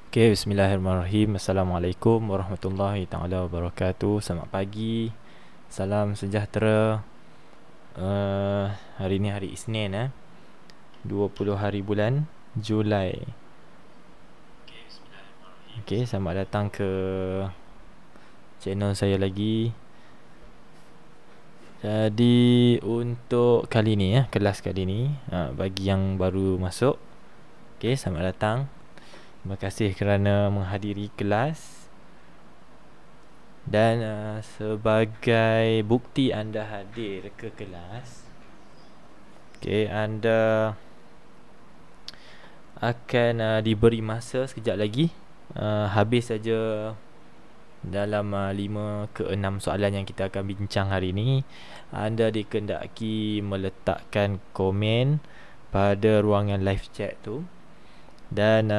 Okay, bismillahirrahmanirrahim. Assalamualaikum warahmatullahi taala wabarakatuh. Selamat pagi. Salam sejahtera. Hari ni hari Isnin 20 hari bulan Julai. Okay, selamat datang ke channel saya lagi. Jadi untuk kali ni kelas kali ni, bagi yang baru masuk, okay, selamat datang. Terima kasih kerana menghadiri kelas. Dan sebagai bukti anda hadir ke kelas, okay, anda akan diberi masa sekejap lagi. Habis saja dalam 5 ke 6 soalan yang kita akan bincang hari ini. Anda dikendaki meletakkan komen pada ruangan live chat tu. Dan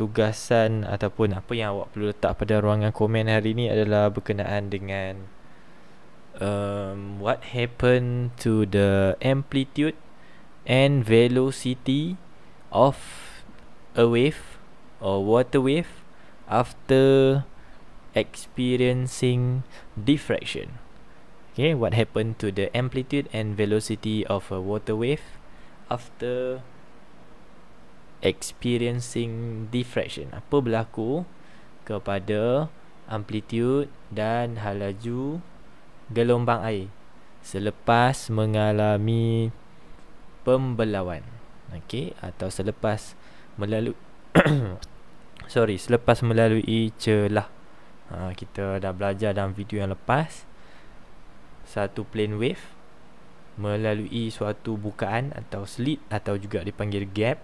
tugasan ataupun apa yang awak perlu letak pada ruangan komen hari ni adalah berkenaan dengan what happened to the amplitude and velocity of a wave or water wave after experiencing diffraction. Okay, what happened to the amplitude and velocity of a water wave after experiencing diffraction. Apa berlaku kepada amplitude dan laju gelombang air selepas mengalami pembelauan, okey, atau selepas melalui selepas melalui celah. Kita dah belajar dalam video yang lepas, satu plane wave melalui suatu bukaan atau slit atau juga dipanggil gap.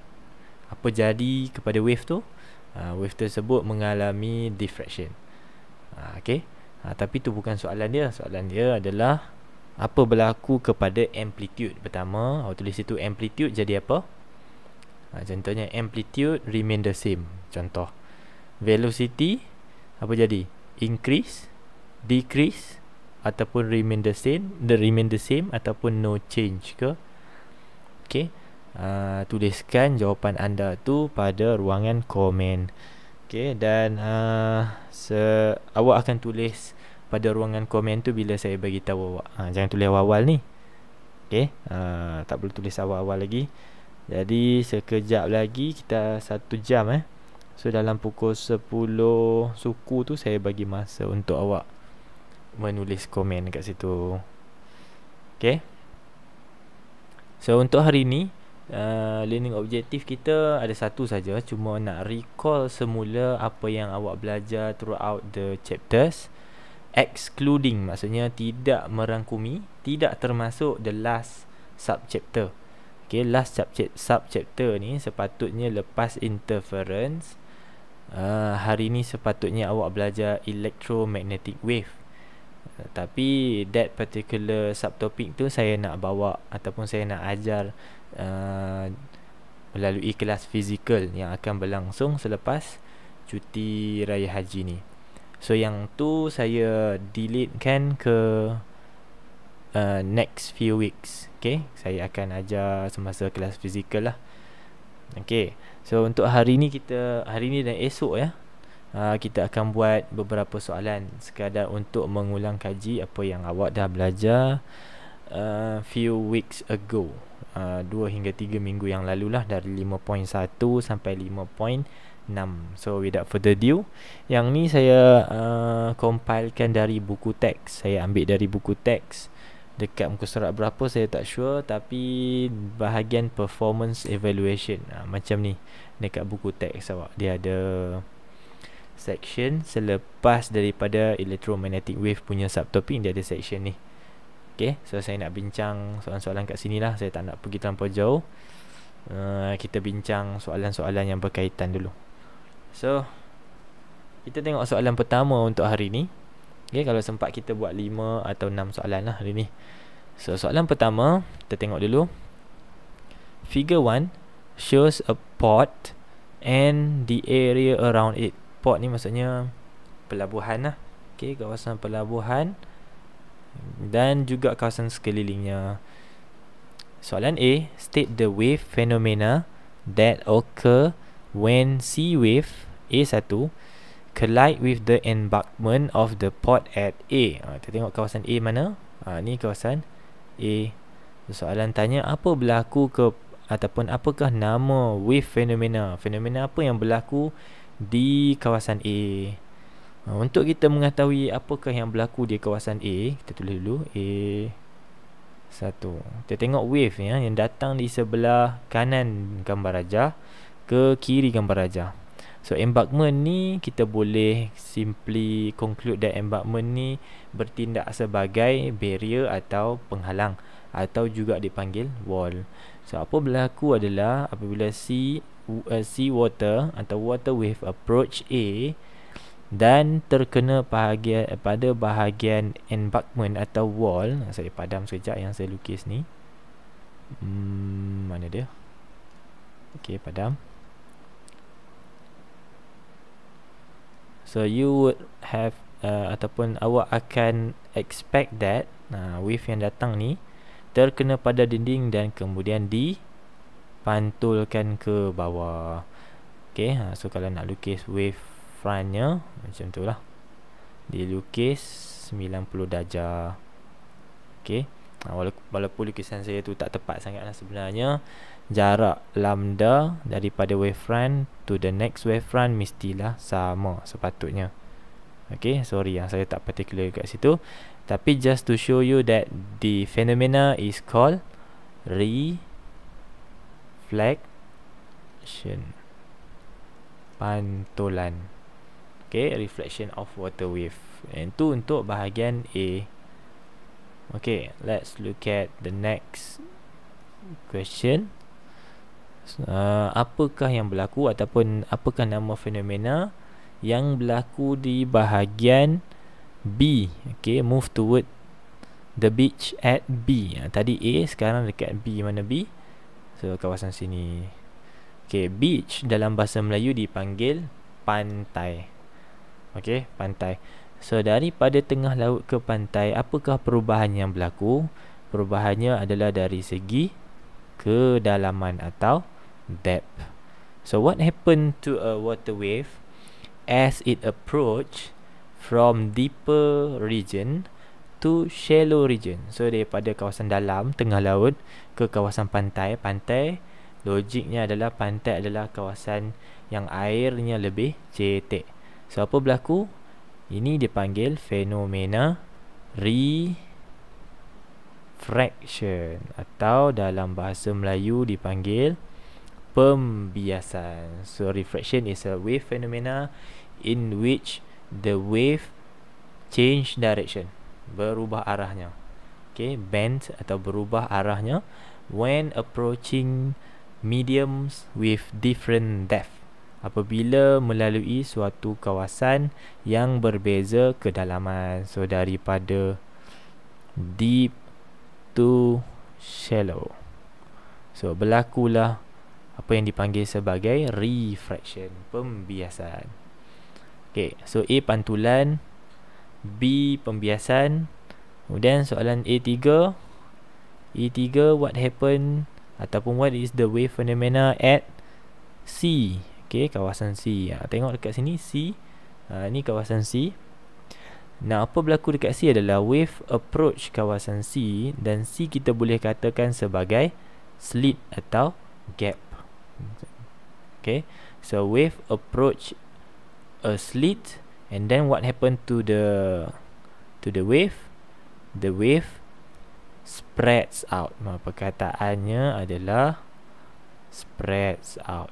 Apa jadi kepada wave tu? Wave tersebut mengalami diffraction. Okay. Tapi tu bukan soalan dia. Soalan dia adalah apa berlaku kepada amplitude. Pertama, awak tulis itu amplitude jadi apa? Contohnya amplitude remain the same. Contoh. Velocity apa jadi? Increase, decrease, ataupun remain the same, ataupun no change ke? Okay. Tuliskan jawapan anda tu pada ruangan komen. Okay, dan awak akan tulis pada ruangan komen tu bila saya bagi tahu awak. Jangan tulis awal-awal ni. Okay, tak perlu tulis awal-awal lagi. Jadi sekejap lagi kita 1 jam So dalam pukul 10 suku tu saya bagi masa untuk awak menulis komen kat situ. Okay. So untuk hari ni learning objektif kita ada satu saja, cuma nak recall semula apa yang awak belajar throughout the chapters, excluding maksudnya tidak merangkumi, tidak termasuk the last subchapter. Okay, last subchapter ni sepatutnya lepas interference. Hari ni sepatutnya awak belajar electromagnetic wave. Tapi that particular subtopic tu saya nak bawa ataupun saya nak ajar melalui kelas fizikal yang akan berlangsung selepas cuti raya haji ni. So yang tu saya deletekan ke next few weeks. Okay, saya akan ajar semasa kelas fizikal lah. Okay, so untuk hari ni dan esok kita akan buat beberapa soalan sekadar untuk mengulang kaji apa yang awak dah belajar few weeks ago, 2 hingga 3 minggu yang lalu lah, dari 5.1 sampai 5.6. So without further ado, yang ni saya compilekan dari buku teks. Saya ambil dari buku teks dekat muka surat berapa saya tak sure, tapi bahagian performance evaluation macam ni dekat buku teks awak. Dia ada section selepas daripada electromagnetic wave punya subtopik, dia ada section ni. Okay, so saya nak bincang soalan-soalan kat sini lah. Saya tak nak pergi terlampau jauh. Kita bincang soalan-soalan yang berkaitan dulu. So kita tengok soalan pertama untuk hari ni. Okay, kalau sempat kita buat 5 atau 6 soalan lah hari ni. So soalan pertama kita tengok dulu. Figure 1 shows a port and the area around it. Port ni maksudnya pelabuhan lah. Okay, kawasan pelabuhan dan juga kawasan sekelilingnya. Soalan A, state the wave phenomena that occur when sea wave A1 collide with the embankment of the port at A. Kita tengok kawasan A mana? Ni kawasan A. Soalan tanya apa berlaku ke ataupun apakah nama wave fenomena? Fenomena apa yang berlaku di kawasan A? Untuk kita mengetahui apakah yang berlaku di kawasan A, kita tulis dulu A1. Kita tengok wave yang datang di sebelah kanan gambar rajah ke kiri gambar rajah. So embankment ni kita boleh simply conclude that embankment ni bertindak sebagai barrier atau penghalang atau juga dipanggil wall. So apa berlaku adalah apabila sea water atau water wave approach A dan terkena pada bahagian embankment atau wall. Saya padam sekejap yang saya lukis ni. Mana dia? Okey, padam. So you would have ataupun awak akan expect that wave yang datang ni terkena pada dinding dan kemudian dipantulkan ke bawah. Okay, so kalau nak lukis wave frontnya macam tu lah, dilukis 90 darjah. Okay, walaupun lukisan saya tu tak tepat sangat lah sebenarnya, jarak lambda daripada wavefront to the next wavefront mestilah sama sepatutnya. Okay, sorry yang saya tak particular kat situ, tapi just to show you that the phenomena is called reflection, pantulan. Okay, reflection of water wave. And tu untuk bahagian A. Okay, let's look at the next question. Apakah yang berlaku ataupun apakah nama fenomena yang berlaku di bahagian B? Okay, move toward the beach at B. Tadi A, sekarang dekat B. Mana B? So kawasan sini. Okay, beach dalam bahasa Melayu dipanggil pantai. Okay, pantai. So daripada tengah laut ke pantai, apakah perubahan yang berlaku? Perubahannya adalah dari segi kedalaman atau depth. So what happened to a water wave as it approach from deeper region to shallow region? So daripada kawasan dalam tengah laut ke kawasan pantai. Pantai, logiknya adalah pantai adalah kawasan yang airnya lebih cetek. So apa berlaku? Ini dipanggil fenomena refraction atau dalam bahasa Melayu dipanggil pembiasan. So refraction is a wave phenomena in which the wave change direction, berubah arahnya. Okay, bend atau berubah arahnya when approaching mediums with different depth, apabila melalui suatu kawasan yang berbeza kedalaman. So daripada deep to shallow. So berlakulah apa yang dipanggil sebagai refraction, pembiasan. Okay, so A pantulan, B pembiasan. Kemudian soalan A3, what happened ataupun what is the wave phenomena at C? Okay, kawasan C. Tengok dekat sini C. Ni kawasan C. Nah, apa berlaku dekat C adalah wave approach kawasan C, dan C kita boleh katakan sebagai slit atau gap. Okay, so wave approach a slit, and then what happened to the wave? The wave spreads out. Perkataannya adalah spreads out.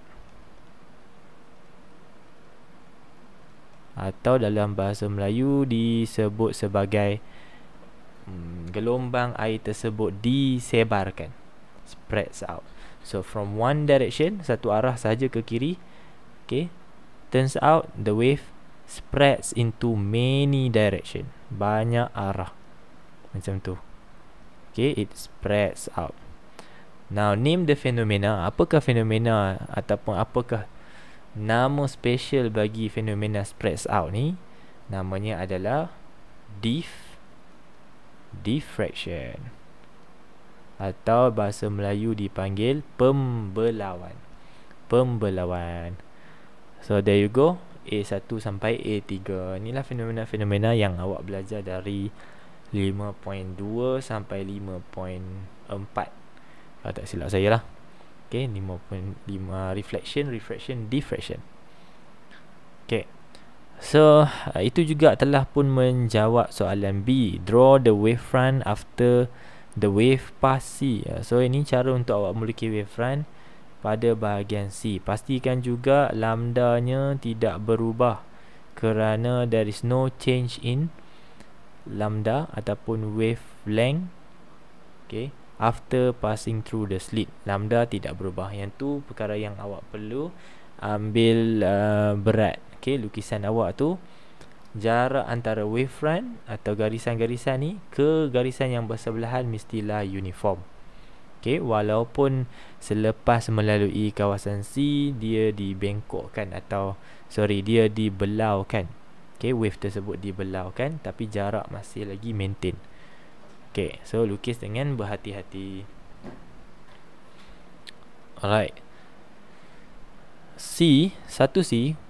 Atau dalam bahasa Melayu disebut sebagai gelombang air tersebut disebarkan, spreads out. So from one direction, satu arah saja ke kiri, okay, turns out the wave spreads into many direction, banyak arah, macam tu. Okay, it spreads out. Now name the phenomena. Apakah fenomena ataupun apakah nama special bagi fenomena spreads out ni? Namanya adalah diffraction, atau bahasa Melayu dipanggil pembelauan. So there you go. A1 sampai A3. Inilah fenomena-fenomena yang awak belajar dari 5.2 sampai 5.4 kalau tak silap saya lah. Okay, 5.5 reflection, diffraction. Okay, so itu juga telah pun menjawab soalan B. Draw the wavefront after the wave pass C. So ini cara untuk awak melukis wavefront pada bahagian C. Pastikan juga lambdanya tidak berubah kerana there is no change in lambda ataupun wavelength. Okay, after passing through the slit, lambda tidak berubah. Yang tu perkara yang awak perlu ambil berat. Okay, lukisan awak tu jarak antara wavefront atau garisan-garisan ni ke garisan yang bersebelahan mestilah uniform. Okay, walaupun selepas melalui kawasan C dia dibengkokkan atau dia dibelaukan. Okay, wave tersebut dibelaukan tapi jarak masih lagi maintain. Okay, so lukis dengan berhati-hati. Alright. C,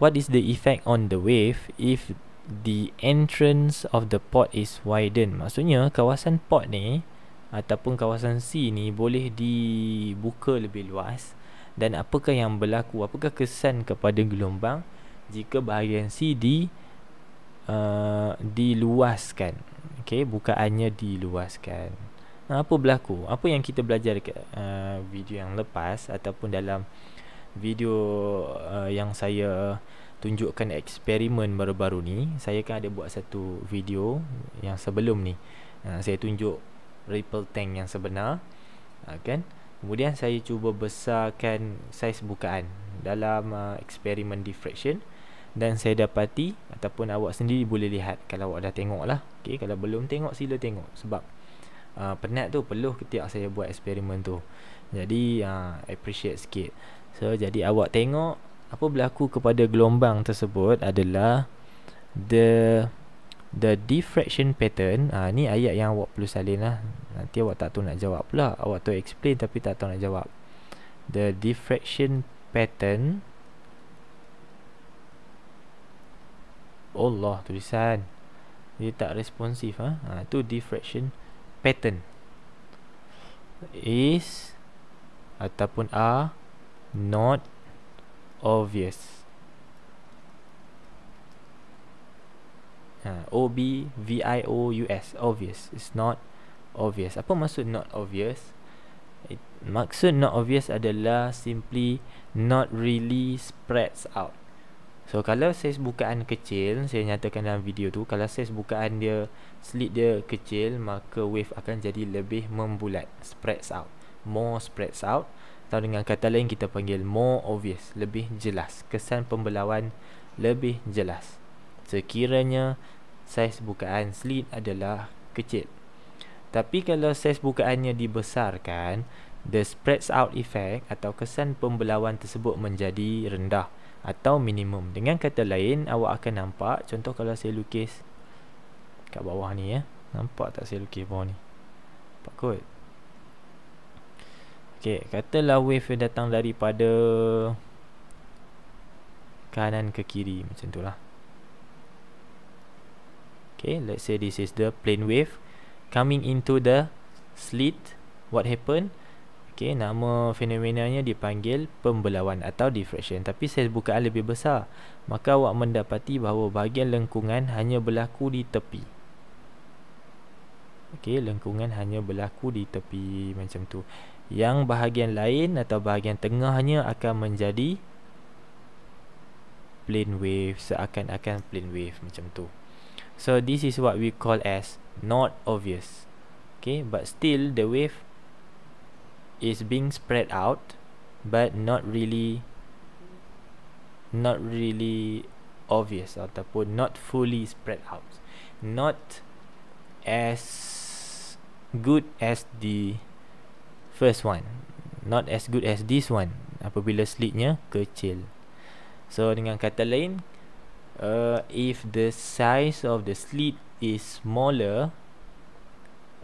what is the effect on the wave if the entrance of the port is widened? Maksudnya kawasan port ni ataupun kawasan C ni boleh dibuka lebih luas, dan apakah yang berlaku, apakah kesan kepada gelombang jika bahagian C diluaskan. Okay, bukaannya diluaskan. Apa berlaku? Apa yang kita belajar dekat video yang lepas ataupun dalam video yang saya tunjukkan eksperimen baru-baru ni. Saya kan ada buat satu video yang sebelum ni, saya tunjuk ripple tank yang sebenar, kan. Kemudian saya cuba besarkan saiz bukaan dalam eksperimen diffraction, dan saya dapati ataupun awak sendiri boleh lihat kalau awak dah tengok lah. Okay, kalau belum tengok sila tengok, sebab penat tu, perlu ketiak saya buat eksperimen tu. Jadi appreciate sikit. So jadi awak tengok apa berlaku kepada gelombang tersebut adalah the diffraction pattern. Ni ayat yang awak perlu salin lah. Nanti awak tak tahu nak jawab pula. Awak tahu explain tapi tak tahu nak jawab. The diffraction pattern. Allah, tulisan dia tak responsif. Tu diffraction pattern is ataupun are not obvious. obvious, obvious. It's not obvious. Apa maksud not obvious? Maksud not obvious adalah simply not really spreads out. So kalau saiz bukaan kecil, saya nyatakan dalam video tu, kalau saiz bukaan dia, slit dia kecil, maka wave akan jadi lebih membulat, spreads out, more spreads out. Atau dengan kata lain kita panggil more obvious, lebih jelas, kesan pembelauan lebih jelas sekiranya saiz bukaan slit adalah kecil. Tapi kalau saiz bukaannya dibesarkan, the spreads out effect atau kesan pembelauan tersebut menjadi rendah atau minimum. Dengan kata lain, awak akan nampak, contoh kalau saya lukis kat bawah ni, nampak tak saya lukis bawah ni? Nampak kot. Okay, katalah wave datang daripada kanan ke kiri, macam tu lah. Okay, let's say this is the plane wave coming into the slit. What happened? Okay, nama fenomenanya dipanggil pembelauan atau diffraction. Tapi saiz bukaan lebih besar, maka awak mendapati bahawa bahagian lengkungan hanya berlaku di tepi. Okay, lengkungan hanya berlaku di tepi, macam tu. Yang bahagian lain atau bahagian tengahnya akan menjadi plane wave, seakan-akan plane wave, macam tu. So this is what we call as not obvious. Okay, but still the wave is being spread out, but not really obvious, ataupun not fully spread out, not as good as the first one, not as good as this one apabila slitnya kecil. So dengan kata lain, if the size of the slit is smaller,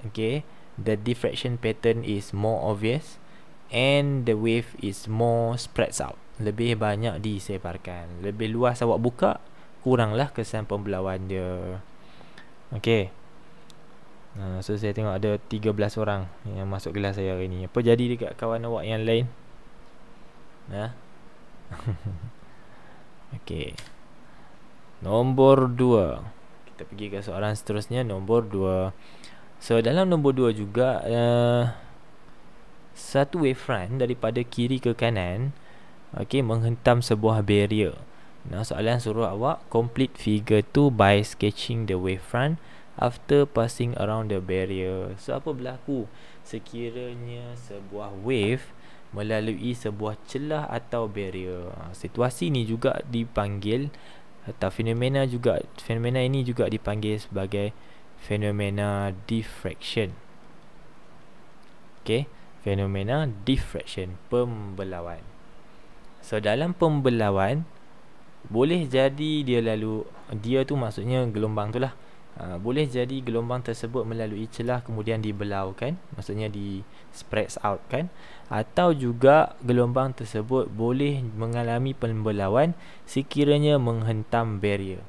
okay, the diffraction pattern is more obvious and the wave is more spreads out. lebih banyak disebarkan. Lebih luas awak buka, kuranglah kesan pembelauan dia. Okey. So saya tengok ada 13 orang yang masuk kelas saya hari ni. Apa jadi dekat kawan awak yang lain? Okey. Nombor 2. Kita pergi ke soalan seterusnya, nombor 2. So dalam nombor 2 juga satu wavefront daripada kiri ke kanan menghentam sebuah barrier. Soalan suruh awak complete figure 2 by sketching the wavefront after passing around the barrier. So apa berlaku sekiranya sebuah wave melalui sebuah celah atau barrier? Situasi ni juga dipanggil, atau fenomena ini juga dipanggil sebagai fenomena diffraction. Fenomena diffraction, pembelauan. So dalam pembelauan boleh jadi dia tu maksudnya gelombang tu lah. Boleh jadi gelombang tersebut melalui celah kemudian dibelaukan, maksudnya di spreads out kan, atau juga gelombang tersebut boleh mengalami pembelauan sekiranya menghentam barrier.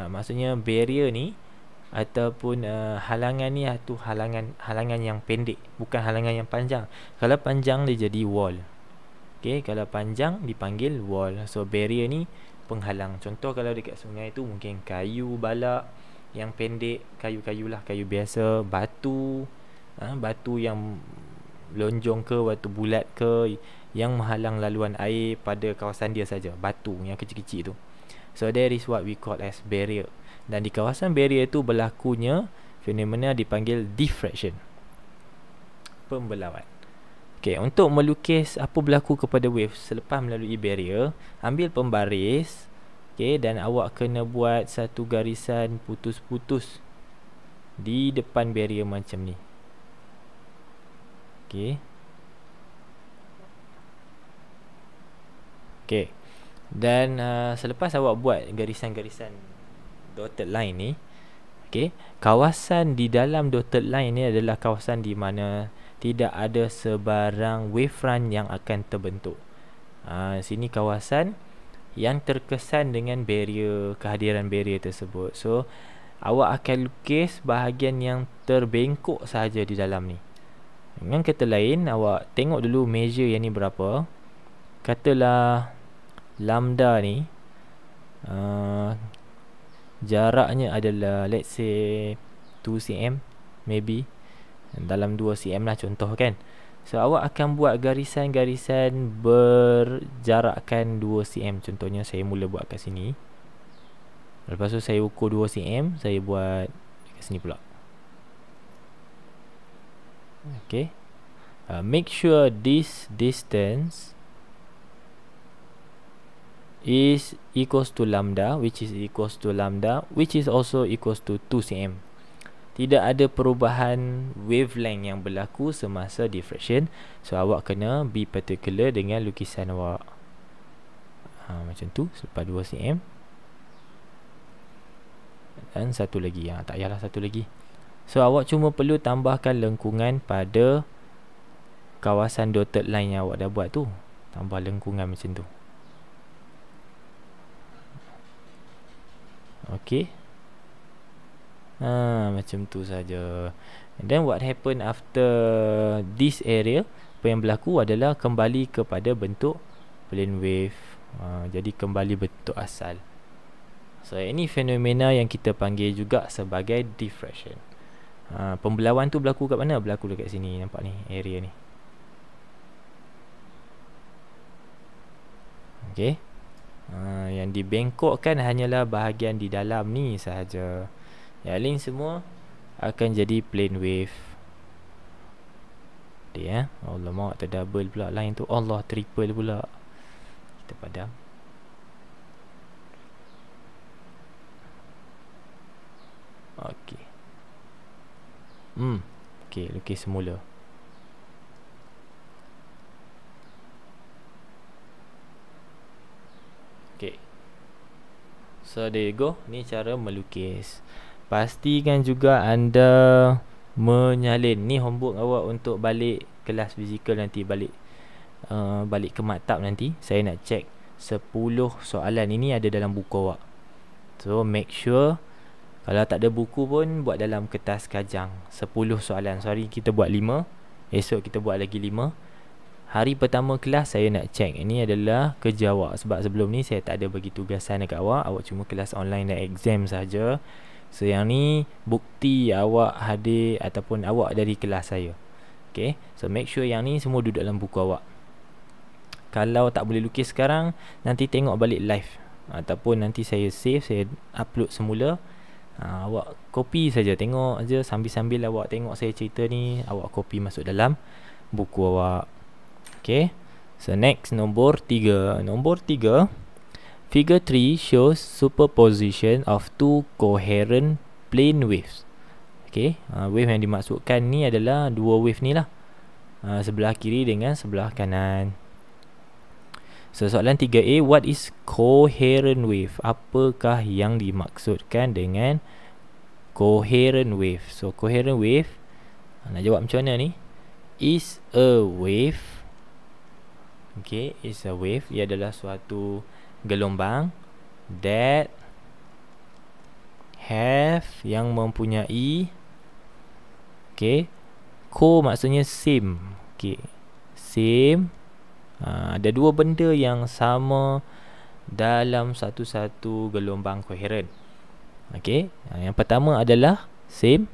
Maksudnya barrier ni ataupun halangan ni tu halangan yang pendek, bukan halangan yang panjang. Kalau panjang dia jadi wall. Kalau panjang dipanggil wall. So barrier ni penghalang. Contoh kalau dekat sungai tu mungkin kayu balak yang pendek, kayu-kayu lah, kayu biasa, batu, batu yang lonjong ke, batu bulat ke, yang menghalang laluan air pada kawasan dia saja, batu yang kecil-kecil tu. So that is what we call as barrier. Dan di kawasan barrier tu berlakunya fenomena dipanggil diffraction, pembelauan. Untuk melukis apa berlaku kepada wave selepas melalui barrier, ambil pembaris, dan awak kena buat satu garisan putus-putus di depan barrier macam ni. Dan selepas awak buat garisan-garisan dotted line ni, kawasan di dalam dotted line ni adalah kawasan di mana tidak ada sebarang wavefront yang akan terbentuk. Sini kawasan yang terkesan dengan barrier, kehadiran barrier tersebut. So awak akan lukis bahagian yang terbengkok sahaja di dalam ni. Dengan kata lain, awak tengok dulu measure yang ni berapa. Katalah lambda ni jaraknya adalah let's say 2 cm maybe, dalam 2 cm lah contoh kan. So awak akan buat garisan-garisan berjarakkan 2 cm. Contohnya saya mula buat kat sini, lepas tu saya ukur 2 cm, saya buat kat sini pula. Make sure this distance is equals to lambda, which is equals to lambda, which is also equals to 2 cm. Tidak ada perubahan wavelength yang berlaku semasa diffraction. So awak kena be particular dengan lukisan awak. Macam tu, selepas 2 cm. Dan satu lagi, tak payahlah satu lagi. So awak cuma perlu tambahkan lengkungan pada kawasan dotted line yang awak dah buat tu. Tambah lengkungan macam tu. Macam tu saja. And then what happen after this area? Apa yang berlaku adalah kembali kepada bentuk plane wave. Jadi kembali bentuk asal. So ini fenomena yang kita panggil juga sebagai diffraction. Pembelauan tu berlaku kat mana? Berlaku dekat sini, nampak ni area ni. Yang dibengkokkan hanyalah bahagian di dalam ni sahaja. Yang lain semua akan jadi plane wave. Allah mak terdouble pula line tu. Allah triple pula. Kita padam. Lukis semula. So there you go. Ni cara melukis. Pastikan juga anda menyalin. Ni homework awak untuk balik kelas fizikal nanti, balik balik ke maktab nanti, saya nak check 10 soalan ini ada dalam buku awak. So make sure kalau tak ada buku pun buat dalam kertas kajang 10 soalan. Sorry, kita buat 5, esok kita buat lagi 5. Hari pertama kelas saya nak check ini adalah kerja awak. Sebab sebelum ni saya tak ada bagi tugasan dekat awak. Awak cuma kelas online dan exam saja. So yang ni bukti awak hadir ataupun awak dari kelas saya. Okay, so make sure yang ni semua duduk dalam buku awak. Kalau tak boleh lukis sekarang, nanti tengok balik live, ataupun nanti saya save, saya upload semula. Awak copy saja, tengok aja sambil-sambil awak tengok saya cerita ni, awak copy masuk dalam buku awak. Okay, so next, nombor 3. Nombor 3, figure 3 shows superposition of two coherent plane waves. Okay, wave yang dimaksudkan ni adalah dua wave ni lah, sebelah kiri dengan sebelah kanan. So soalan 3A, what is coherent wave? Apakah yang dimaksudkan dengan coherent wave? So coherent wave, nak jawab macam mana ni? Is a wave. Okay, is a wave. Ia adalah suatu gelombang that have, yang mempunyai, okay, co maksudnya same. Okay, same. Ada dua benda yang sama dalam satu-satu gelombang koheren. Okay, yang pertama adalah same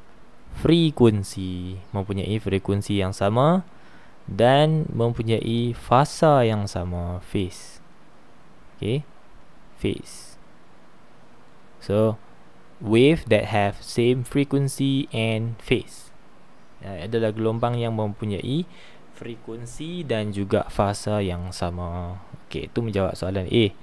frekuensi, mempunyai frekuensi yang sama dan mempunyai fasa yang sama, phase. Okay, phase. So wave that have same frequency and phase adalah gelombang yang mempunyai frekuensi dan juga fasa yang sama. Okey, itu menjawab soalan A.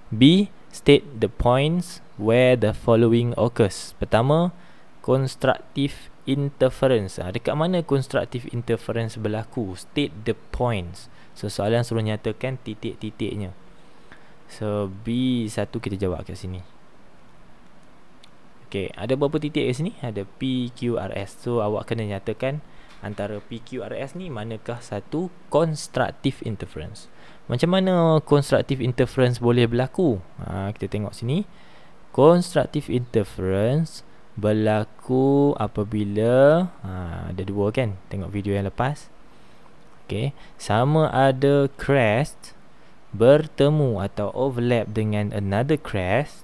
B, state the points where the following occurs. Pertama, constructive interference. Dekat mana constructive interference berlaku? State the points. So soalan suruh nyatakan titik-titiknya. So B1 kita jawab kat sini. Okey, ada berapa titik kat sini? Ada P, Q, R, S. So awak kena nyatakan antara PQRS ni manakah satu constructive interference. Macam mana constructive interference boleh berlaku? Kita tengok sini. Constructive interference berlaku apabila ada dua kan? Tengok video yang lepas. Okay, sama ada crest bertemu atau overlap dengan another crest,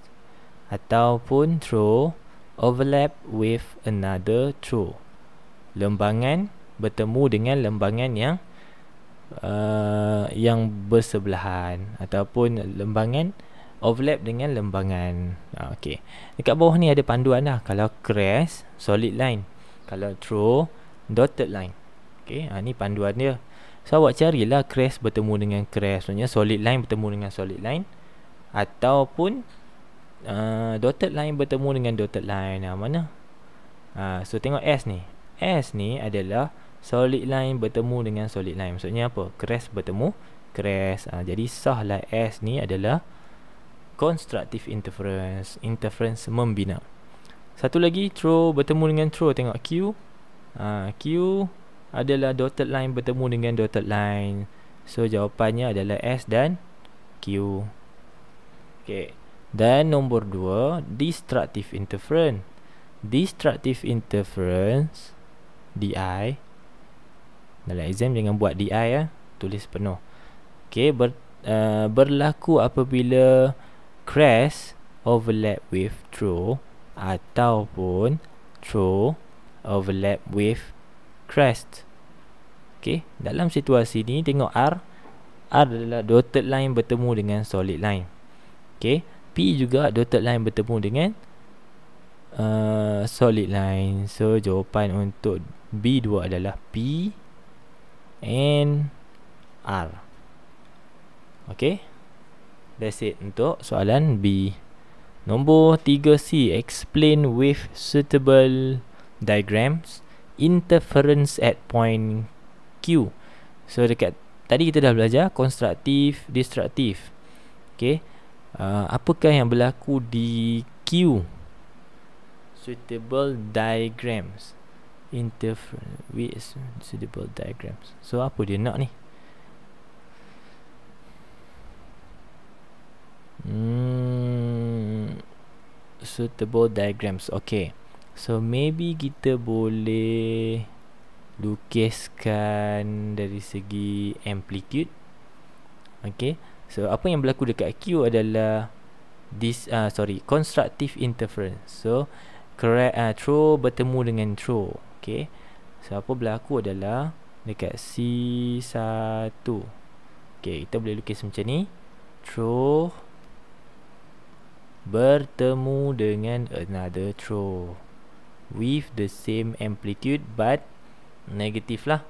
ataupun throw overlap with another throw. Lembangan bertemu dengan lembangan yang bersebelahan, ataupun lembangan overlap dengan lembangan. Okey, dekat bawah ni ada panduan dah. Kalau crest, solid line. Kalau throw, dotted line. Okey, ni panduan dia. So awak carilah crest bertemu dengan crest, maksudnya solid line bertemu dengan solid line, ataupun dotted line bertemu dengan dotted line. Mana? So tengok S ni. S ni adalah solid line bertemu dengan solid line. Maksudnya apa? Crest bertemu crest. Jadi sahlah S ni adalah constructive interference, interference membina. Satu lagi, throw bertemu dengan throw. Tengok Q. Q adalah dotted line bertemu dengan dotted line. So jawapannya adalah S dan Q. Okay. Dan nombor 2, destructive interference. Destructive interference, DI. Dalam exam jangan buat DI tulis penuh. Okay, berlaku apabila crest overlap with throw, ataupun throw overlap with crest. Okay, dalam situasi ni tengok R. R adalah dotted line bertemu dengan solid line. Okay, P juga dotted line bertemu dengan solid line. So jawapan untuk B2 adalah P and R. Okay, that's it untuk soalan B. Nombor 3C, explain with suitable diagrams interference at point Q. So dekat tadi kita dah belajar constructive, destructive. Okay, apakah yang berlaku di Q? Suitable diagrams, interference with suitable diagrams. So apa dia nak ni? Suitable diagrams. Okay, so maybe kita boleh lukiskan dari segi amplitude. Okay, so apa yang berlaku dekat Q adalah constructive interference. So throw bertemu dengan throw. Okay, so apa berlaku adalah dekat C1. Okay, kita boleh lukis macam ni. Throw bertemu dengan another throw with the same amplitude but negative lah.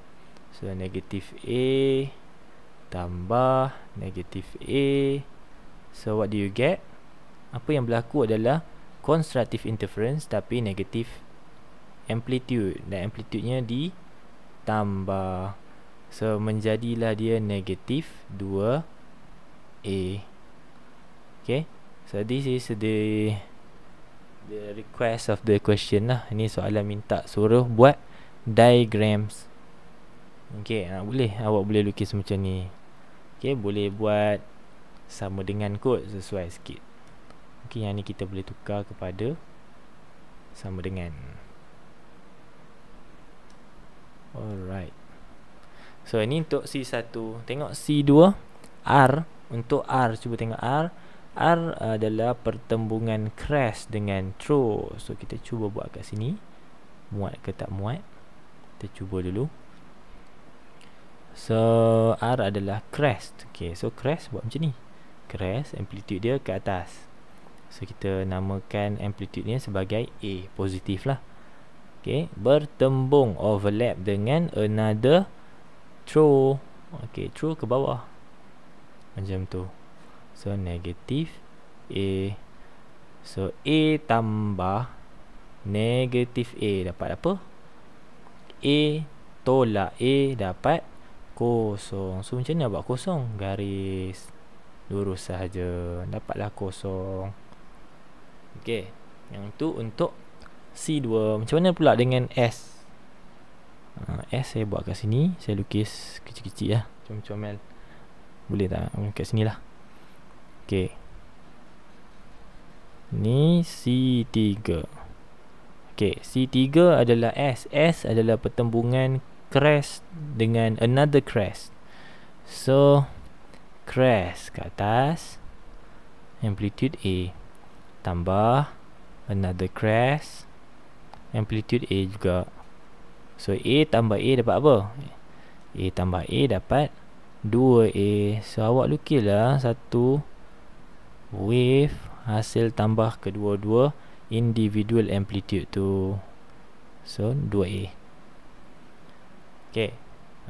So negative A tambah negative A. So what do you get? Apa yang berlaku adalah constructive interference tapi negative amplitude, dan amplitude-nya ditambah. So menjadilah dia negative 2A. Okay, so this is the request of the question lah. Ini soalan minta suruh buat diagrams. Okay, boleh, awak boleh lukis macam ni. Okay, boleh buat sama dengan kod sesuai sikit. Okay, yang ni kita boleh tukar kepada sama dengan. Alright, so ini untuk C1. Tengok C2 R. Untuk R, cuba tengok R. R adalah pertembungan crash dengan throw. So kita cuba buat kat sini. Muat ke tak muat? Kita cuba dulu. So R adalah crash. Okay, so crash buat macam ni. Crash, amplitude dia ke atas. So kita namakan amplitude ni sebagai A, positif lah. Okay, bertembung, overlap dengan another throw. Okay, throw ke bawah macam tu. So negative A. So A tambah negative A dapat apa? A tolak A dapat kosong. So macam mana buat kosong? Garis lurus sahaja, dapatlah kosong. Okay, yang tu untuk C2. Macam mana pula dengan S? S saya buat kat sini. Saya lukis kecil-kecil lah, comel-comel. Boleh tak? Kat sini lah. Okay, ni C3. Okay, C3 adalah S. S adalah pertembungan crash dengan another crash. So crash ke atas, amplitude A, tambah another crash, amplitude A juga. So A tambah A dapat apa? A tambah A dapat 2A. So awak lukislah satu wave hasil tambah kedua-dua individual amplitude tu. So 2A. Okay,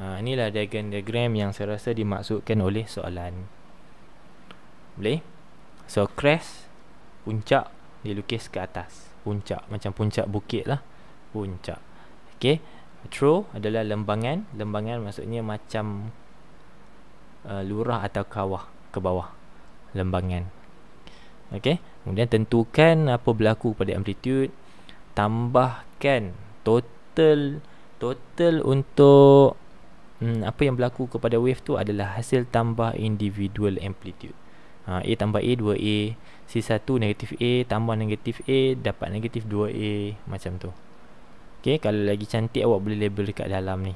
inilah diagram yang saya rasa dimaksudkan oleh soalan. Boleh? So crash, puncak dilukis ke atas. Puncak, macam puncak bukit lah. Puncak. Okay, throw adalah lembangan. Lembangan maksudnya macam lurah atau kawah ke bawah. Lembangan. Okay, kemudian tentukan apa berlaku pada amplitude. Tambahkan total untuk apa yang berlaku kepada wave tu adalah hasil tambah individual amplitude. A tambah A 2A. C1 negatif A tambah negatif A dapat negatif 2A. Macam tu. Okay, kalau lagi cantik awak boleh label dekat dalam ni.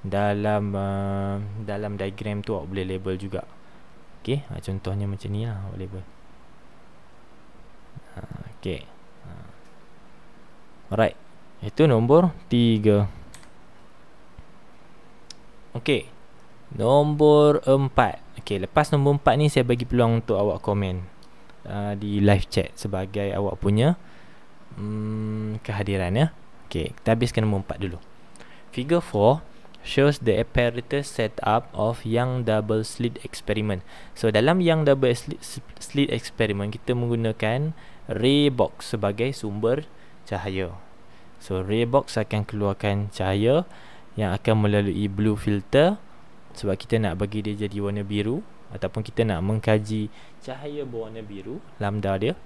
Dalam diagram tu awak boleh label juga. Okay, contohnya macam ni lah awak label. Okay, alright, itu nombor 3. Okay, nombor 4. Okay, lepas nombor 4 ni saya bagi peluang untuk awak komen di live chat sebagai awak punya kehadiran ya. Okay, kita habiskan nombor 4 dulu. Figure 4 shows the apparatus setup of Young double slit experiment. So dalam Young double slit experiment kita menggunakan ray box sebagai sumber cahaya. So ray box akan keluarkan cahaya yang akan melalui blue filter sebab kita nak bagi dia jadi warna biru, ataupun kita nak mengkaji cahaya berwarna biru, lambda dia.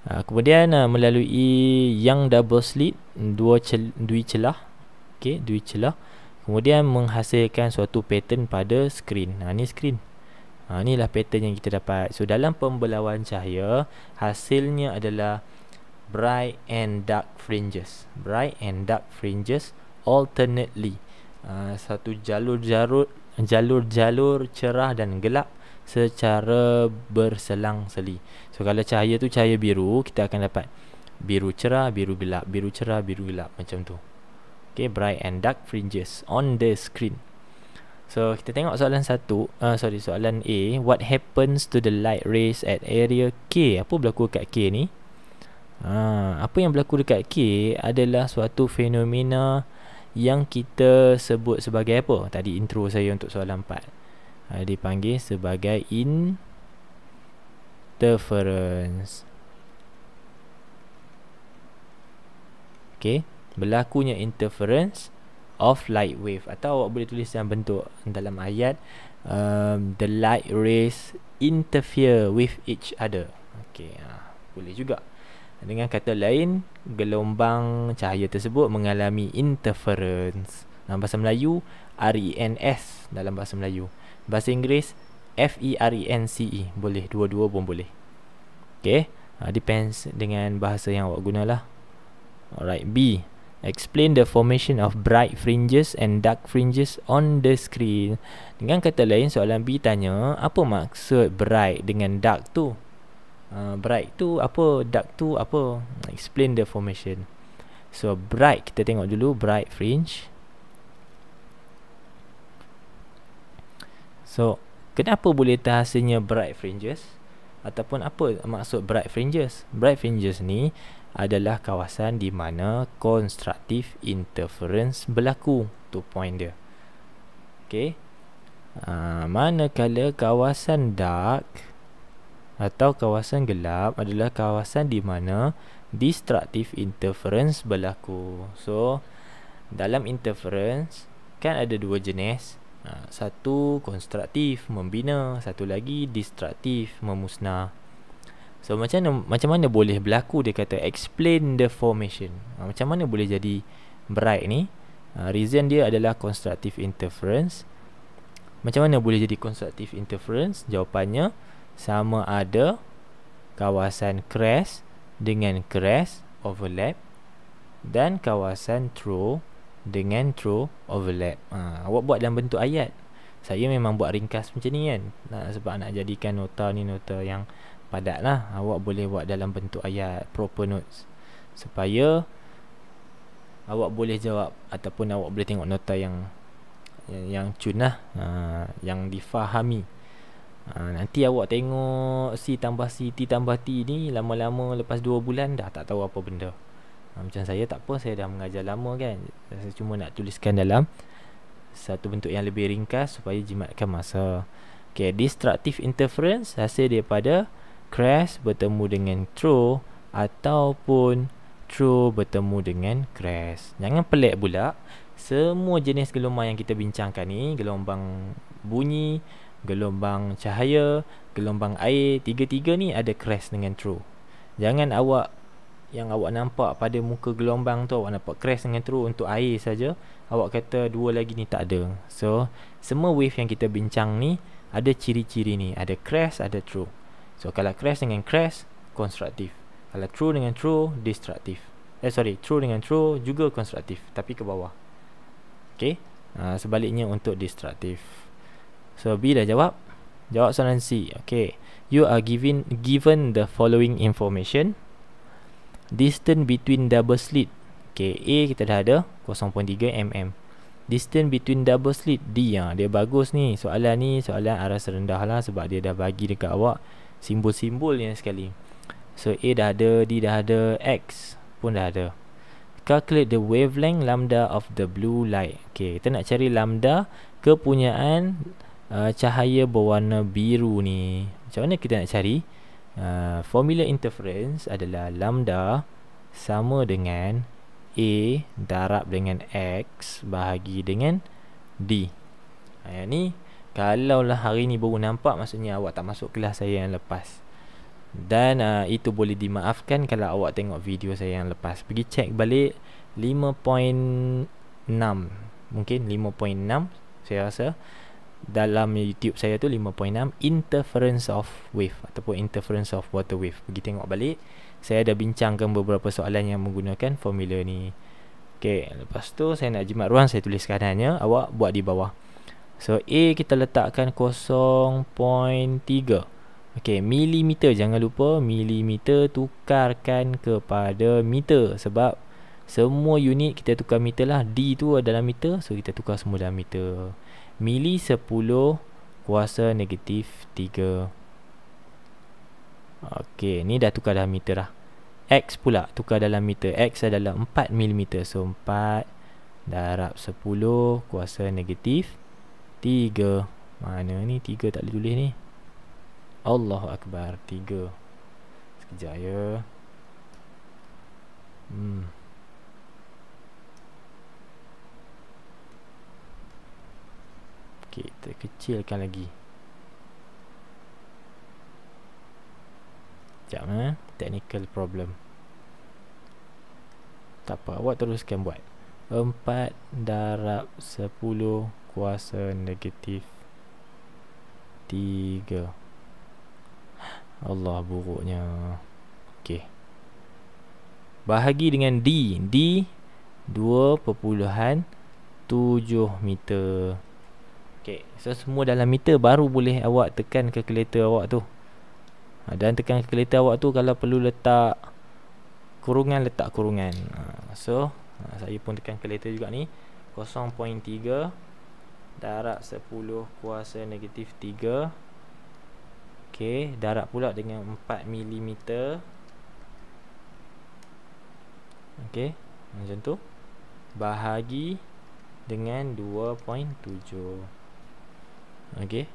Kemudian melalui Young double slit dua celah. Okay, dua celah. Kemudian menghasilkan suatu pattern pada skrin. Ni skrin. Inilah pattern yang kita dapat. So dalam pembelauan cahaya, hasilnya adalah bright and dark fringes. Bright and dark fringes alternately. Satu jalur-jalur cerah dan gelap secara berselang-seli. So kalau cahaya tu cahaya biru, kita akan dapat biru cerah, biru gelap, biru cerah, biru gelap, macam tu. Okay, bright and dark fringes on the screen. So kita tengok soalan soalan A. What happens to the light rays at area K? Apa berlaku kat K ni? Apa yang berlaku dekat K adalah suatu fenomena yang kita sebut sebagai apa? Tadi intro saya untuk soalan 4. Dipanggil sebagai interference. Okay, berlakunya interference of light wave, atau awak boleh tulis dalam bentuk dalam ayat, the light rays interfere with each other. Okay, boleh juga. Dengan kata lain, gelombang cahaya tersebut mengalami interference. Dalam bahasa Melayu, RENS dalam bahasa Melayu. Bahasa Inggeris, FERENCE. Boleh, dua-dua pun boleh. Okay, depends dengan bahasa yang awak gunalah. Alright, B. Explain the formation of bright fringes and dark fringes on the screen. Dengan kata lain, soalan B tanya, apa maksud bright dengan dark tu? Bright tu apa, dark tu apa? Explain the formation. So bright, kita tengok dulu bright fringe. So kenapa boleh terhasilnya bright fringes? Ataupun apa maksud bright fringes? Bright fringes ni adalah kawasan di mana constructive interference berlaku. Tu point dia. Okay. Manakala kawasan dark atau kawasan gelap adalah kawasan di mana destructive interference berlaku. So dalam interference kan ada dua jenis. Satu konstruktif, membina. Satu lagi destruktif, memusnah. So macam mana boleh berlaku? Dia kata explain the formation. Macam mana boleh jadi bright ni? Reason dia adalah constructive interference. Macam mana boleh jadi constructive interference? Jawapannya sama ada kawasan crest dengan crest overlap dan kawasan throw dengan throw overlap. Awak buat dalam bentuk ayat. Saya memang buat ringkas macam ni kan, sebab nak jadikan nota ni nota yang padat lah. Awak boleh buat dalam bentuk ayat, proper notes, supaya awak boleh jawab ataupun awak boleh tengok nota yang cun lah, yang difahami. Nanti awak tengok C tambah C, T tambah T ni, lama-lama lepas 2 bulan dah tak tahu apa benda. Macam saya tak apa, saya dah mengajar lama kan. Saya cuma nak tuliskan dalam satu bentuk yang lebih ringkas supaya jimatkan masa. Okay, destructive interference hasil daripada crest bertemu dengan throw ataupun throw bertemu dengan crest. Jangan pelik pula, semua jenis gelombang yang kita bincangkan ni, gelombang bunyi, gelombang cahaya, gelombang air, tiga-tiga ni ada crest dengan throw. Jangan yang awak nampak pada muka gelombang tu, awak nampak crest dengan throw untuk air saja, awak kata dua lagi ni tak ada. So semua wave yang kita bincang ni ada ciri-ciri ni, ada crest, ada throw. So kalau crest dengan crest, konstruktif. Kalau throw dengan throw, destruktif. Throw dengan throw juga konstruktif, tapi ke bawah. Okay, sebaliknya untuk destruktif. So B dah jawab. Jawab soalan C. Okay, you are given the following information. Distance between double slit. Okay, A kita dah ada 0.3 mm. Distance between double slit D, dia bagus ni. Soalan ni soalan aras rendah lah, sebab dia dah bagi dekat awak simbol-simbol yang sekali. So A dah ada, D dah ada, X pun dah ada. Calculate the wavelength lambda of the blue light. Okay, kita nak cari lambda kepunyaan cahaya berwarna biru ni. Macam mana kita nak cari? Formula interference adalah lambda sama dengan A darab dengan X bahagi dengan D. Yang ni kalaulah hari ni baru nampak, maksudnya awak tak masuk kelas saya yang lepas. Dan itu boleh dimaafkan kalau awak tengok video saya yang lepas. Pergi cek balik 5.6, mungkin 5.6 saya rasa. dalam YouTube saya tu 5.6 interference of wave ataupun interference of water wave. Pergi tengok balik, saya ada bincangkan beberapa soalan yang menggunakan formula ni. Okey, lepas tu saya nak jimat ruang, saya tulis kanannya, awak buat di bawah. So A kita letakkan 0.3. Okey, milimeter, jangan lupa milimeter tukarkan kepada meter, sebab semua unit kita tukar meter lah. D tu adalah meter, so kita tukar semua dalam meter. Mili 10 kuasa negatif 3. Okey, ni dah tukar dalam meter lah. X pula tukar dalam meter. X adalah 4 mm. So 4 darab 10 kuasa negatif 3. Mana ni 3 tak boleh tulis ni. Allahu Akbar, 3. Sekejap ya. Okay, kita kecilkan lagi. Sekejap technical problem. Tak apa, awak teruskan buat. 4 darab 10 kuasa negatif 3. Allah, buruknya. Okay, bahagi dengan D. D 2.7 meter. Okay, so semua dalam meter, baru boleh awak tekan kalkulator awak tu. Dan tekan kalkulator awak tu, kalau perlu letak kurungan, letak kurungan. So saya pun tekan kalkulator juga ni. 0.3 darab 10 kuasa negatif 3. Okay, darab pula dengan 4 mm. Okay, macam tu. Bahagi dengan 2.7. Okay,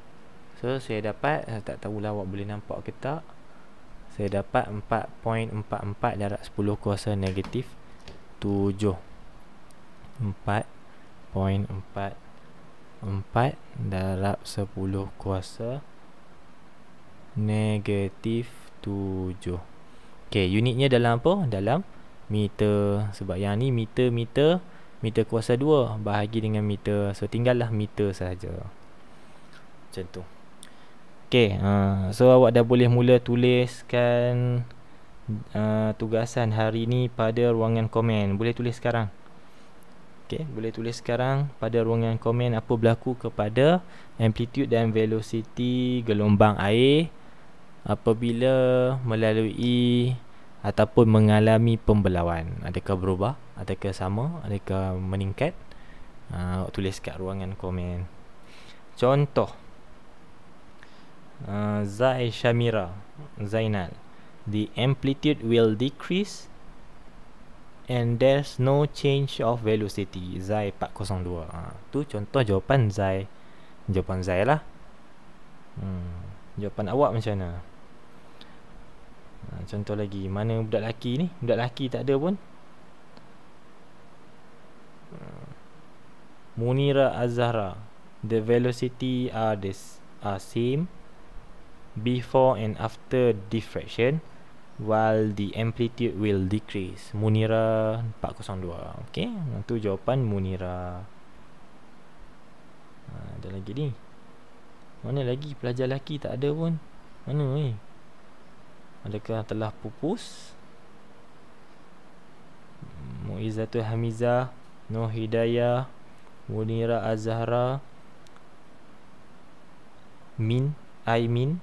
so saya dapat, tak tahulah awak boleh nampak ke tak, saya dapat 4.44 darab 10 kuasa negatif 7. 4.44 darab 10 kuasa negatif 7. Okay, unitnya dalam apa? Dalam meter. Sebab yang ni meter kuasa 2 bahagi dengan meter. So tinggallah meter saja. Macam tu. Okay, so awak dah boleh mula tuliskan tugasan hari ni pada ruangan komen. Boleh tulis sekarang. Okay, boleh tulis sekarang pada ruangan komen apa berlaku kepada amplitude dan velocity gelombang air apabila melalui ataupun mengalami pembelauan. Adakah berubah? Adakah sama? Adakah meningkat? Awak tulis kat ruangan komen. Contoh, Zai Shamira Zainal, the amplitude will decrease and there's no change of velocity. Zai 402. Tu contoh jawapan Zai. Jawapan Zai lah. Jawapan awak macam mana? Contoh lagi, mana budak lelaki ni? Budak lelaki tak ada pun. Munira Azhara, the velocity are same before and after diffraction, while the amplitude will decrease. Munira 402. Okey, itu jawapan Munira. Ada lagi ni. Mana lagi pelajar lelaki tak ada pun. Mana ni? Adakah telah pupus? Muizzatul Hamizah, Nur Hidayah, Munira Azhara, Aimin,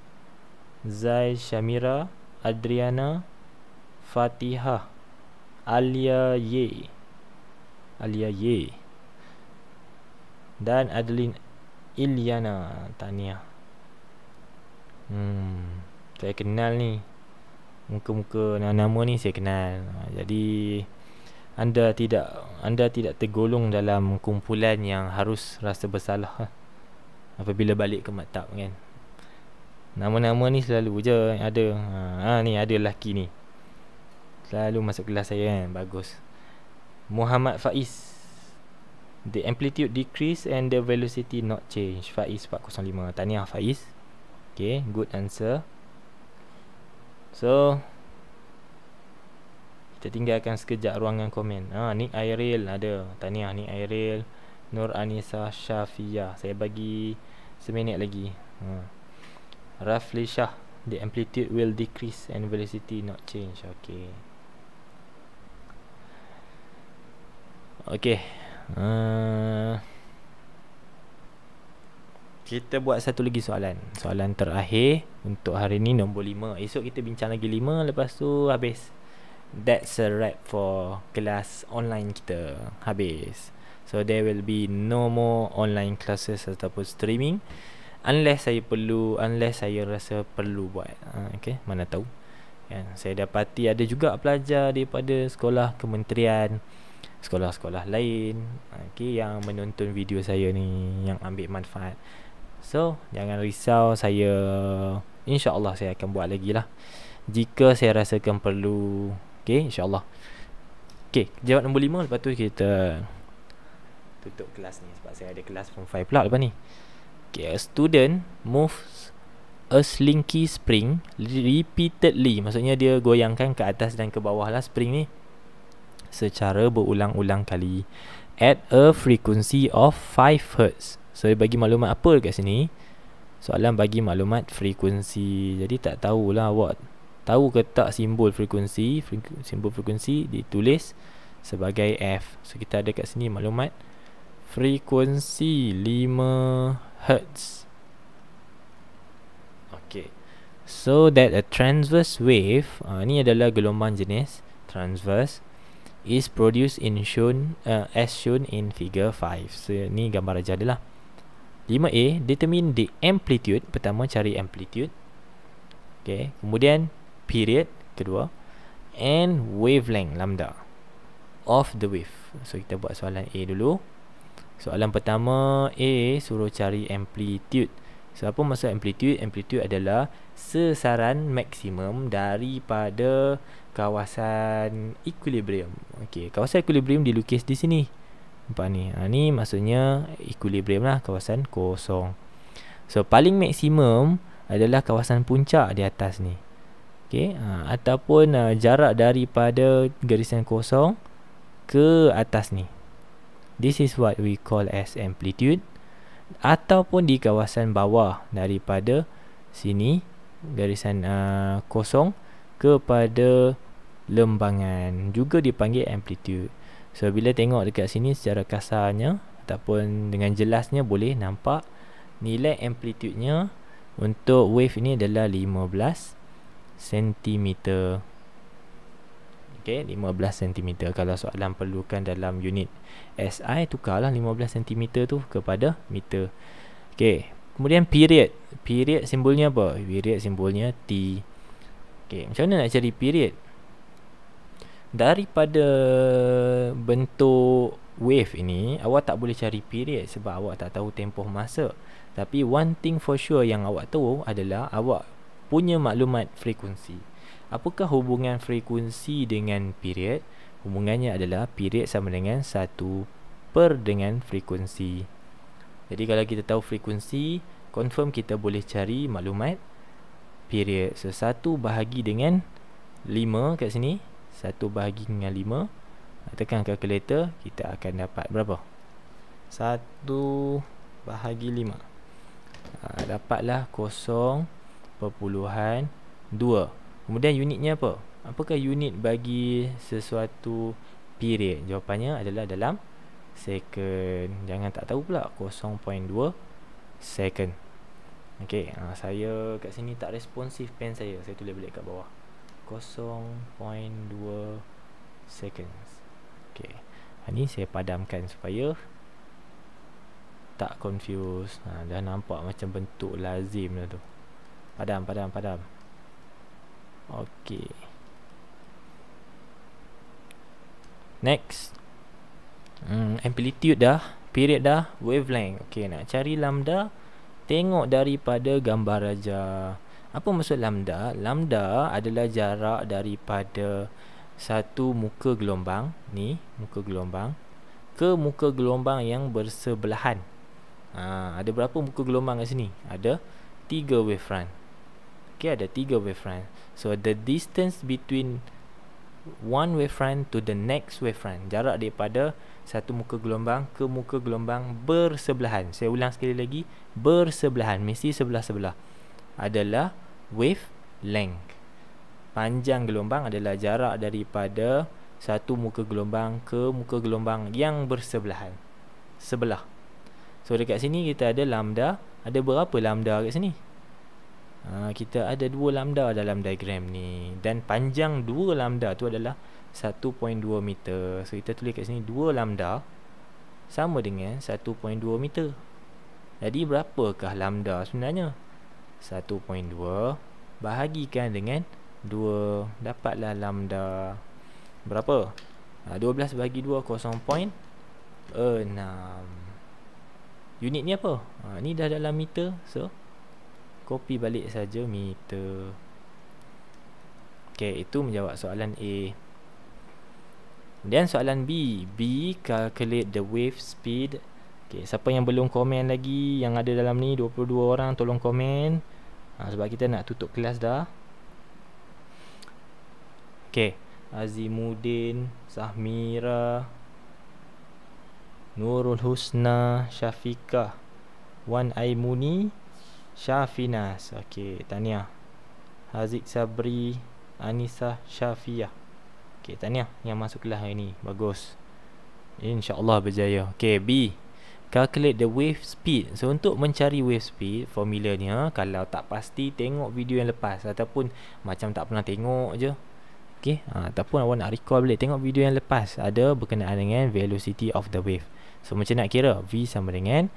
Zai Shamira, Adriana, Fatihah, Alia Ye, dan Adeline Ilyana. Tahniah. Saya kenal ni. Muka-muka nama ni saya kenal. Jadi anda tidak tergolong dalam kumpulan yang harus rasa bersalah apabila balik ke maktab kan. Nama-nama ni selalu je ada. Ni ada lelaki ni, selalu masuk kelas saya kan. Bagus. Muhammad Faiz, the amplitude decrease and the velocity not change. Faiz 405. Tahniah Faiz. Okay, good answer. So kita tinggalkan sekejap ruangan komen. Nick Airil ada. Tahniah Nick Airil. Nur Anissa Syafiyah. Saya bagi seminit lagi. Roughly Shah, the amplitude will decrease and velocity not change. Okay. Okay. Kita buat satu lagi soalan. Soalan terakhir untuk hari ni, nombor 5. Esok kita bincang lagi 5, lepas tu habis. That's a wrap for kelas online kita. Habis. So there will be no more online classes ataupun streaming unless saya rasa perlu buat. Okay, mana tahu. Saya dapati ada juga pelajar daripada sekolah kementerian, sekolah-sekolah lain, okay, yang menonton video saya ni, yang ambil manfaat. So jangan risau, saya insya-Allah saya akan buat lagi lah jika saya rasakan perlu. Okay, insya-Allah. Okay, jawab nombor 5. Lepas tu kita tutup kelas ni sebab saya ada kelas form 5 pula lepas ni. Okay, a student moves a slinky spring repeatedly. Maksudnya dia goyangkan ke atas dan ke bawah lah spring ni secara berulang-ulang kali at a frequency of 5 Hz. So bagi maklumat apa dekat sini? Soalan bagi maklumat frekuensi. Jadi tak tahulah awak tahu ke tak simbol frekuensi. Simbol frekuensi ditulis sebagai F. So kita ada kat sini maklumat frekuensi 5 Hz. Okay. So that a transverse wave, ni adalah gelombang jenis transverse, is produced in as shown in figure 5. So ni gambar aja adalah 5A. Determine the amplitude. Pertama cari amplitude. Okay. Kemudian period kedua, and wavelength lambda of the wave. So kita buat soalan A dulu. Soalan pertama A suruh cari amplitude. So apa maksud amplitude? Amplitude adalah sesaran maksimum daripada kawasan equilibrium. Okey, kawasan equilibrium dilukis di sini. Nampak ni. Ni maksudnya equilibrium lah, kawasan kosong. So paling maksimum adalah kawasan puncak di atas ni. Okey, ataupun jarak daripada garisan kosong ke atas ni. This is what we call as amplitude. Ataupun di kawasan bawah daripada sini garisan kosong kepada lembangan juga dipanggil amplitude. So bila tengok dekat sini secara kasarnya ataupun dengan jelasnya boleh nampak nilai amplitude-nya untuk wave ini adalah 15 cm. Okay, 15 cm. Kalau soalan perlukan dalam unit SI, tukarlah 15 cm tu kepada meter. Okay, kemudian period. Period simbolnya apa? Period simbolnya T. Okay, macam mana nak cari period? Daripada bentuk wave ini, awak tak boleh cari period sebab awak tak tahu tempoh masa. Tapi one thing for sure yang awak tahu adalah awak punya maklumat frekuensi. Apakah hubungan frekuensi dengan period? Hubungannya adalah period sama dengan 1 per dengan frekuensi. Jadi kalau kita tahu frekuensi, confirm kita boleh cari maklumat period. So 1 bahagi dengan 5 kat sini, 1 bahagi dengan 5, tekan kalkulator, kita akan dapat berapa? 1 bahagi 5, dapatlah 0.2. Kemudian unitnya apa? Apakah unit bagi sesuatu period? Jawapannya adalah dalam second. Jangan tak tahu pula, 0.2 second. Okey, saya kat sini tak responsif pen saya. Saya tulis balik kat bawah. 0.2 seconds. Okey. Ini saya padamkan supaya tak confuse. Dah nampak macam bentuk lazim dah tu. Padam. Okey. Next. Amplitude dah, period dah, wavelength. Okey, nak cari lambda, tengok daripada gambar aja. Apa maksud lambda? Lambda adalah jarak daripada satu muka gelombang, ni muka gelombang, ke muka gelombang yang bersebelahan. Ada berapa muka gelombang kat sini? Ada 3 wavefront. Okay, ada 3 wavefront. So the distance between one wavefront to the next wavefront, jarak daripada satu muka gelombang ke muka gelombang bersebelahan. Saya ulang sekali lagi, bersebelahan, mesti sebelah-sebelah, adalah wave length. Panjang gelombang adalah jarak daripada satu muka gelombang ke muka gelombang yang bersebelahan, sebelah. So dekat sini kita ada lambda. Ada berapa lambda kat sini? Kita ada 2 lambda dalam diagram ni. Dan panjang 2 lambda tu adalah 1.2 meter. So kita tulis kat sini 2 lambda sama dengan 1.2 meter. Jadi berapakah lambda sebenarnya? 1.2 bahagikan dengan 2, dapatlah lambda berapa? 12 bagi 2, 0.6. Unit ni apa? Ni dah dalam meter. So copy balik saja meter. Okay, itu menjawab soalan A. Dan soalan B. B, calculate the wave speed. Okay, siapa yang belum komen lagi, yang ada dalam ni 22 orang, tolong komen. Sebab kita nak tutup kelas dah. Okay, Azimuddin, Sahmira, Nurul Husna, Syafiqah, Wan Aimuni, Syafinas. Okay, tahniah. Haziq Sabri, Anissa Syafiyah. Okay, tahniah yang masuk kelas hari ni. Bagus, InsyaAllah berjaya. Okay, B, calculate the wave speed. So untuk mencari wave speed, formulanya, kalau tak pasti, tengok video yang lepas. Ataupun macam tak pernah tengok je, okay, ataupun awak nak recall balik, tengok video yang lepas. Ada berkenaan dengan velocity of the wave. So macam nak kira, V sama dengan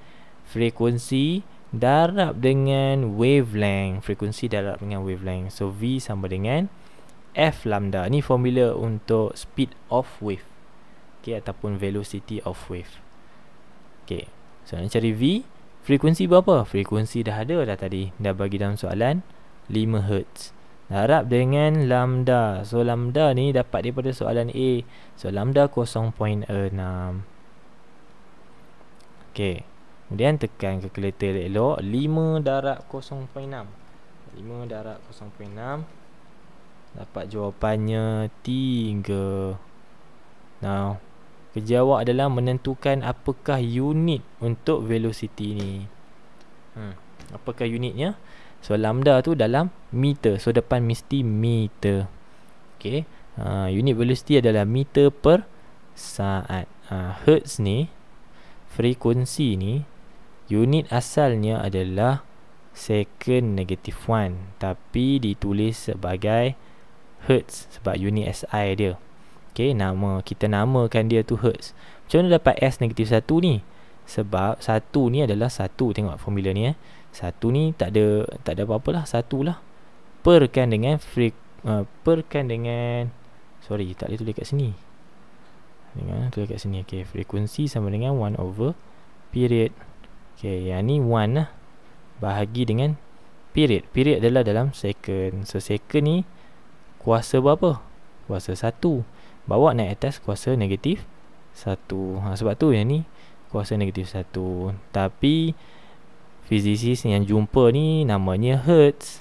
frekuensi darab dengan wavelength. Frekuensi darab dengan wavelength. So V sama dengan F lambda. Ni formula untuk speed of wave, okay, ataupun velocity of wave. Okay, so nak cari V, frekuensi berapa? Frekuensi dah ada dah tadi, dah bagi dalam soalan, 5 Hz. Darab dengan lambda. So lambda ni dapat daripada soalan A. So lambda 0.6. Okay, kemudian tekan kalkulator elok. 5 darab 0.6. 5 darab 0.6, dapat jawapannya 3. Now, kerja awak adalah menentukan apakah unit untuk velocity ni. Apakah unitnya? So lambda tu dalam meter. So depan mesti meter. Okay, unit velocity adalah meter per saat. Hertz ni, frekuensi ni, unit asalnya adalah second negative 1, tapi ditulis sebagai Hertz sebab unit SI dia. Okay, kita namakan dia tu Hertz. Macam mana dapat S negatif 1 ni? Sebab 1 ni adalah 1. Tengok formula ni, 1 ni tak ada apa-apa lah, 1 lah. Perkan dengan sorry, tak boleh tulis kat sini. Tulis kat sini. Okay, frekuensi sama dengan 1 over period. Okay, yang ni 1 lah, bahagi dengan period. Period adalah dalam second. So second ni kuasa berapa? Kuasa 1. Bawa naik atas kuasa negatif 1. Sebab tu yang ni kuasa negatif 1. Tapi fizisis yang jumpa ni namanya Hertz.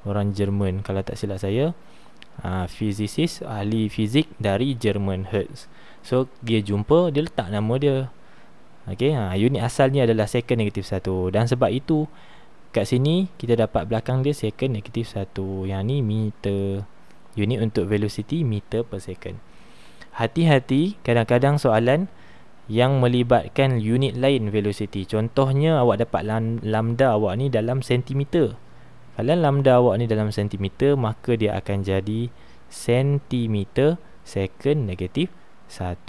Orang Jerman kalau tak silap saya. Fizisis, ahli fizik dari Jerman, Hertz. So dia jumpa, dia letak nama dia. Okay, unit asalnya adalah second negatif 1. Dan sebab itu kat sini kita dapat belakang dia second negatif 1. Yang ni meter. Unit untuk velocity meter per second. Hati-hati, kadang-kadang soalan yang melibatkan unit lain velocity. Contohnya awak dapat lambda awak ni dalam sentimeter. Kalau lambda awak ni dalam sentimeter, maka dia akan jadi sentimeter second negatif 1.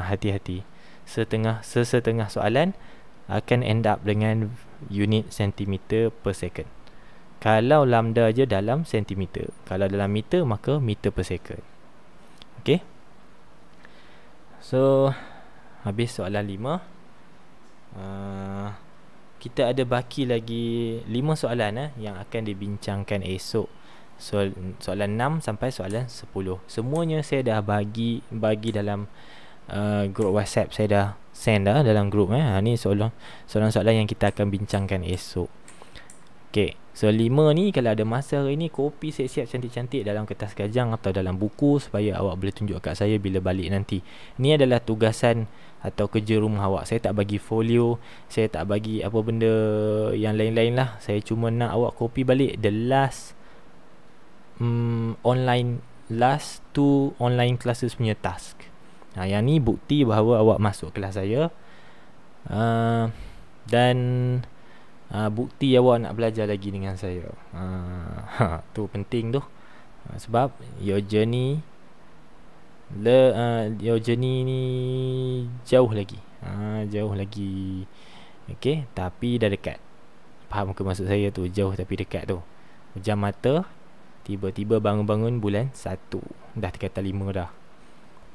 Hati-hati. Sesetengah soalan akan end up dengan unit sentimeter per second. Kalau lambda je dalam sentimeter, kalau dalam meter maka meter per second. Okay, so habis soalan 5. Kita ada baki lagi 5 soalan yang akan dibincangkan esok. Soalan 6 sampai soalan 10. Semuanya saya dah bagi dalam grup WhatsApp. Saya dah send dah dalam grup. Ni soalan-soalan yang kita akan bincangkan esok. Okay, So 5 ni kalau ada masa hari ni, kopi siap-siap cantik-cantik dalam kertas kajang atau dalam buku supaya awak boleh tunjuk kat saya bila balik nanti. Ni adalah tugasan atau kerja rumah awak. Saya tak bagi folio, saya tak bagi apa benda yang lain-lain lah. Saya cuma nak awak copy balik the last last 2 online classes punya task. Yang ni bukti bahawa awak masuk kelas saya, dan bukti awak nak belajar lagi dengan saya. Tu penting tu. Sebab your journey ni jauh lagi. Jauh lagi. Okay, tapi dah dekat. Faham ke maksud saya tu? Jauh tapi dekat tu. Jam mata, tiba-tiba bangun-bangun bulan 1, dah terkata 5 dah.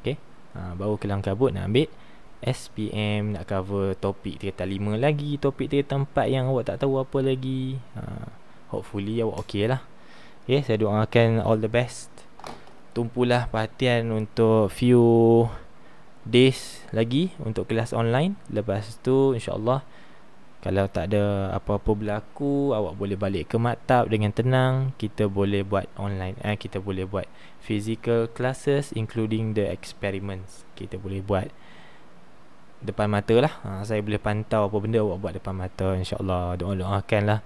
Okay, baru kelang kabut nak ambil SPM, nak cover topik tingkatan 5 lagi, topik tingkatan 4 yang awak tak tahu apa lagi. Hopefully awak okey lah. Okay, saya doakan all the best. Tumpulah perhatian untuk few days lagi untuk kelas online. Lepas tu insyaAllah, kalau tak ada apa-apa berlaku, awak boleh balik ke maktab dengan tenang. Kita boleh buat online, kita boleh buat physical classes including the experiments. Kita boleh buat depan mata lah. Saya boleh pantau apa benda awak buat depan mata. InsyaAllah, doakan lah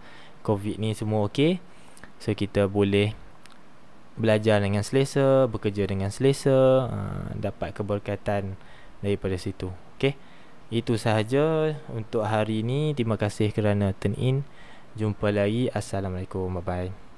COVID ni semua okey, so kita boleh belajar dengan selesa, bekerja dengan selesa, dapat keberkatan daripada situ. Okey, itu sahaja untuk hari ini. Terima kasih kerana tune in. Jumpa lagi. Assalamualaikum. Bye bye.